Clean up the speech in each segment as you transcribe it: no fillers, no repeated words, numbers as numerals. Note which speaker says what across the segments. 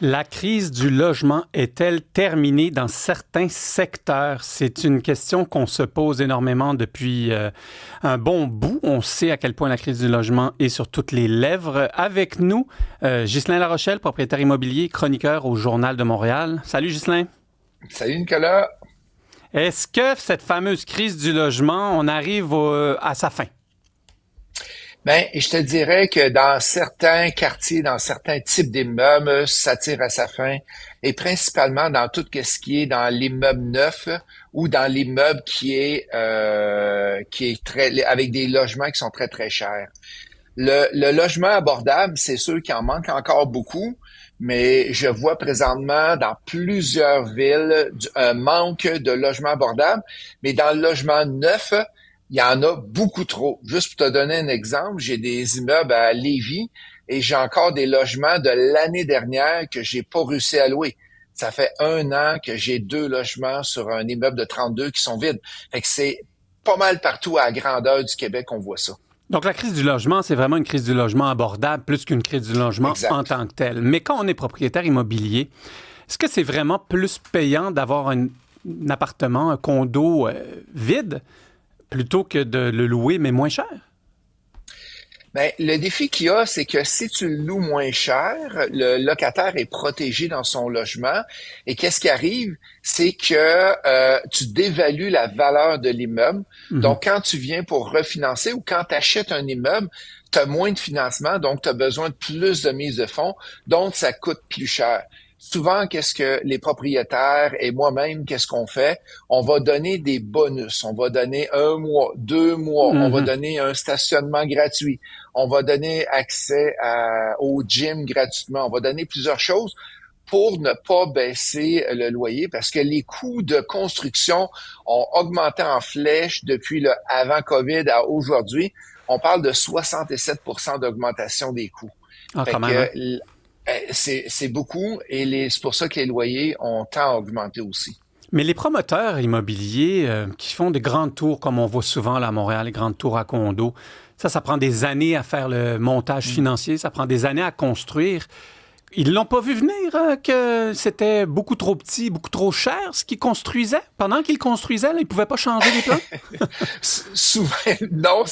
Speaker 1: La crise du logement est-elle terminée dans certains secteurs? C'est une question qu'on se pose énormément depuis un bon bout. On sait à quel point la crise du logement est sur toutes les lèvres. Avec nous, Ghislain Larochelle, propriétaire immobilier, chroniqueur au Journal de Montréal. Salut Ghislain.
Speaker 2: Salut Nicolas.
Speaker 1: Est-ce que cette fameuse crise du logement, on arrive à sa fin?
Speaker 2: Ben, je te dirais que dans certains quartiers, dans certains types d'immeubles, ça tire à sa fin, et principalement dans tout ce qui est dans l'immeuble neuf ou dans l'immeuble qui est très avec des logements qui sont très très chers. Le logement abordable, c'est sûr qu'il en manque encore beaucoup, mais je vois présentement dans plusieurs villes un manque de logements abordables. Mais dans le logement neuf, il y en a beaucoup trop. Juste pour te donner un exemple, j'ai des immeubles à Lévis et j'ai encore des logements de l'année dernière que j'ai pas réussi à louer. Ça fait 1 an que j'ai 2 logements sur un immeuble de 32 qui sont vides. Fait que c'est pas mal partout à la grandeur du Québec qu'on voit ça.
Speaker 1: Donc, la crise du logement, c'est vraiment une crise du logement abordable plus qu'une crise du logement en
Speaker 2: Exact.
Speaker 1: tant que telle. Mais quand on est propriétaire immobilier, est-ce que c'est vraiment plus payant d'avoir un appartement, un condo vide plutôt que de le louer, mais moins cher?
Speaker 2: Ben, le défi qu'il y a, c'est que si tu le loues moins cher, le locataire est protégé dans son logement. Et qu'est-ce qui arrive? C'est que tu dévalues la valeur de l'immeuble.
Speaker 1: Mhm.
Speaker 2: Donc, quand tu viens pour refinancer ou quand tu achètes un immeuble, tu as moins de financement, donc tu as besoin de plus de mise de fonds, donc ça coûte plus cher. Souvent, qu'est-ce que les propriétaires et moi-même, qu'est-ce qu'on fait? On va donner des bonus. On va donner 1 mois, 2 mois. On va
Speaker 1: Mhm.
Speaker 2: donner un stationnement gratuit. On va donner accès au gym gratuitement. On va donner plusieurs choses pour ne pas baisser le loyer parce que les coûts de construction ont augmenté en flèche depuis le avant COVID à aujourd'hui. On parle de 67% d'augmentation des coûts.
Speaker 1: Ah,
Speaker 2: Fait
Speaker 1: quand même, hein?
Speaker 2: que c'est beaucoup et c'est pour ça que les loyers ont tant augmenté aussi.
Speaker 1: Mais les promoteurs immobiliers qui font des grandes tours, comme on voit souvent là à Montréal, les grandes tours à condos, ça prend des années à faire le montage financier, ça prend des années à construire. Ils l'ont pas vu venir que c'était beaucoup trop petit, beaucoup trop cher ce qu'ils construisaient. Pendant qu'ils construisaient, là, ils pouvaient pas changer les plans.
Speaker 2: Souvent, non,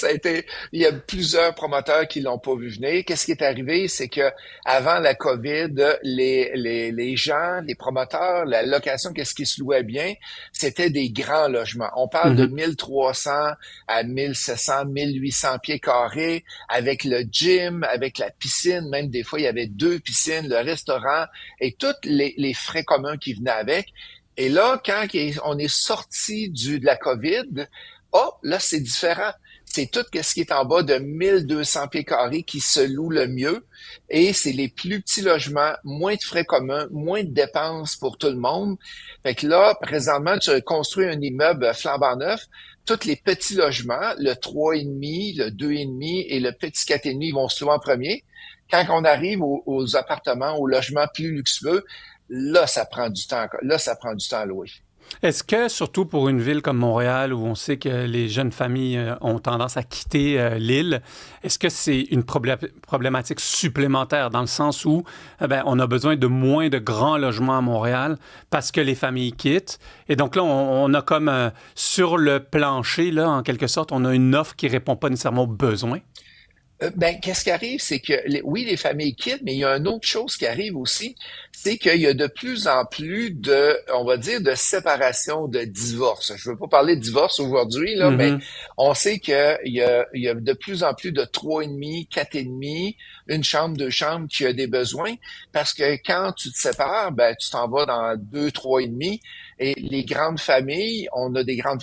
Speaker 2: il y a plusieurs promoteurs qui l'ont pas vu venir. Qu'est-ce qui est arrivé? C'est que avant la COVID, les gens, les promoteurs, la location, qu'est-ce qui se louait bien? C'était des grands logements. On parle de
Speaker 1: Mhm.
Speaker 2: 1300 à 1700, 1800 pieds carrés avec le gym, avec la piscine. Même des fois, il y avait 2 piscines, le restaurant et tous les frais communs qui venaient avec. Et là, quand on est sorti de la COVID, oh, là, c'est différent. C'est tout ce qui est en bas de 1200 pieds carrés qui se loue le mieux. Et c'est les plus petits logements, moins de frais communs, moins de dépenses pour tout le monde. Fait que là, présentement, tu construis un immeuble flambant neuf. Tous les petits logements, le 3,5, le 2,5 et le petit 4,5 vont souvent en premier. Quand on arrive aux appartements, aux logements plus luxueux, là, ça prend du temps. Là, ça prend du temps à louer.
Speaker 1: Est-ce que, surtout pour une ville comme Montréal, où on sait que les jeunes familles ont tendance à quitter l'île, est-ce que c'est une problématique supplémentaire dans le sens où on a besoin de moins de grands logements à Montréal parce que les familles quittent? Et donc là, on a comme sur le plancher, là, en quelque sorte, on a une offre qui répond pas nécessairement aux besoins.
Speaker 2: Ben, qu'est-ce qui arrive, c'est que oui, les familles quittent, mais il y a une autre chose qui arrive aussi, c'est qu'il y a de plus en plus de, on va dire, de séparation, de divorce. Je veux pas parler de divorce aujourd'hui, là, mais
Speaker 1: Mhm.
Speaker 2: on sait il y a de plus en plus de 3,5, 4,5, une chambre, 2 chambres qui a des besoins, parce que quand tu te sépares, ben, tu t'en vas dans 2, 3,5, et les grandes familles,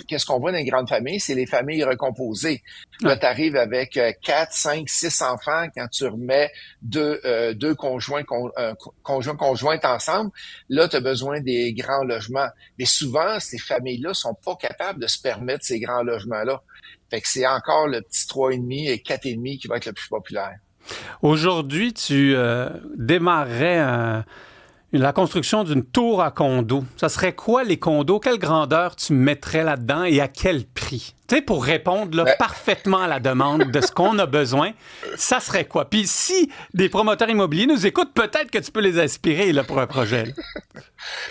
Speaker 2: qu'est-ce qu'on voit dans les grandes familles? C'est les familles recomposées. Là,
Speaker 1: Ouais.
Speaker 2: tu arrives avec 4, 5, 6 enfants quand tu remets deux conjointes ensemble. Là, tu as besoin des grands logements. Mais souvent, ces familles-là sont pas capables de se permettre ces grands logements-là. Fait que c'est encore le petit 3,5 et 4,5 qui va être le plus populaire.
Speaker 1: Aujourd'hui, tu démarrerais La construction d'une tour à condo. Ça serait quoi les condos? Quelle grandeur tu mettrais là-dedans et à quel prix? Tu sais, pour répondre là, parfaitement à la demande de ce qu'on a besoin, ça serait quoi? Puis si des promoteurs immobiliers nous écoutent, peut-être que tu peux les inspirer là, pour un projet.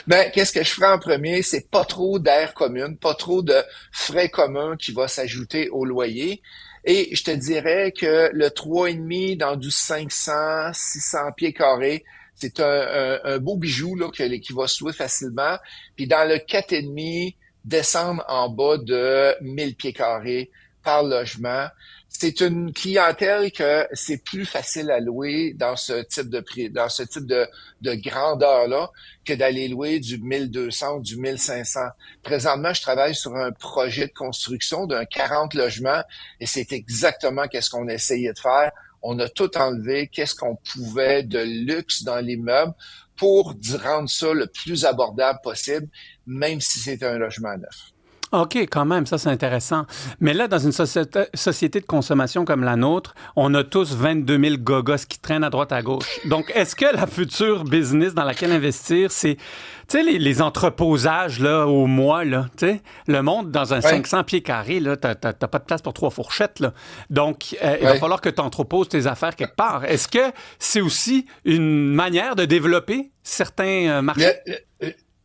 Speaker 2: Ben, qu'est-ce que je ferais en premier? C'est pas trop d'air commune, pas trop de frais communs qui va s'ajouter au loyer. Et je te dirais que le 3,5 dans du 500, 600 pieds carrés, c'est un beau bijou là, qui va se louer facilement. Puis dans le 4,5, descendre en bas de 1000 pieds carrés par logement. C'est une clientèle que c'est plus facile à louer dans ce type de prix, dans ce type de grandeur-là que d'aller louer du 1200 ou du 1500. Présentement, je travaille sur un projet de construction d'un 40 logements et c'est exactement qu'est-ce qu'on essayait de faire. On a tout enlevé, qu'est-ce qu'on pouvait de luxe dans l'immeuble pour rendre ça le plus abordable possible, même si c'est un logement neuf.
Speaker 1: OK, quand même, ça c'est intéressant. Mais là, dans une société de consommation comme la nôtre, on a tous 22 000 gogos qui traînent à droite à gauche. Donc, est-ce que la future business dans laquelle investir, c'est, tu sais, les entreposages là, au mois, là, tu sais, le monde dans un 500 pieds carrés, là, t'as pas de place pour 3 fourchettes, là. Donc, il va falloir que tu entreposes tes affaires quelque part. Est-ce que c'est aussi une manière de développer certains marchés?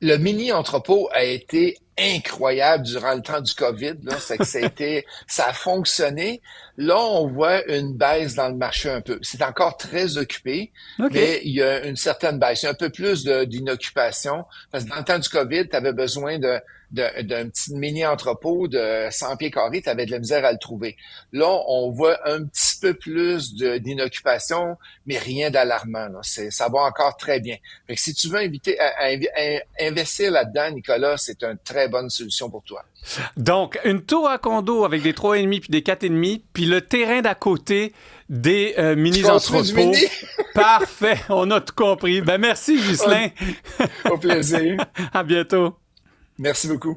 Speaker 2: Le mini-entrepôt a été incroyable durant le temps du COVID. Là. C'est que ça a fonctionné. Là, on voit une baisse dans le marché un peu. C'est encore très occupé, mais il y a une certaine baisse. Il y a un peu plus d'inoccupation. Parce que dans le temps du COVID, tu avais besoin d'un petit mini-entrepôt de 100 pieds carrés. Tu avais de la misère à le trouver. Là, on voit un petit peu plus d'inoccupation, mais rien d'alarmant. Là. Ça va encore très bien. Fait que si tu veux investir là-dedans, Nicolas, c'est une très bonne solution pour toi.
Speaker 1: Donc, une tour à condo avec des 3,5 puis des 4,5, puis le terrain d'à côté des mini-entrepôts. Parfait, on a tout compris. Ben merci, Ghislain.
Speaker 2: Au plaisir.
Speaker 1: À bientôt.
Speaker 2: Merci beaucoup.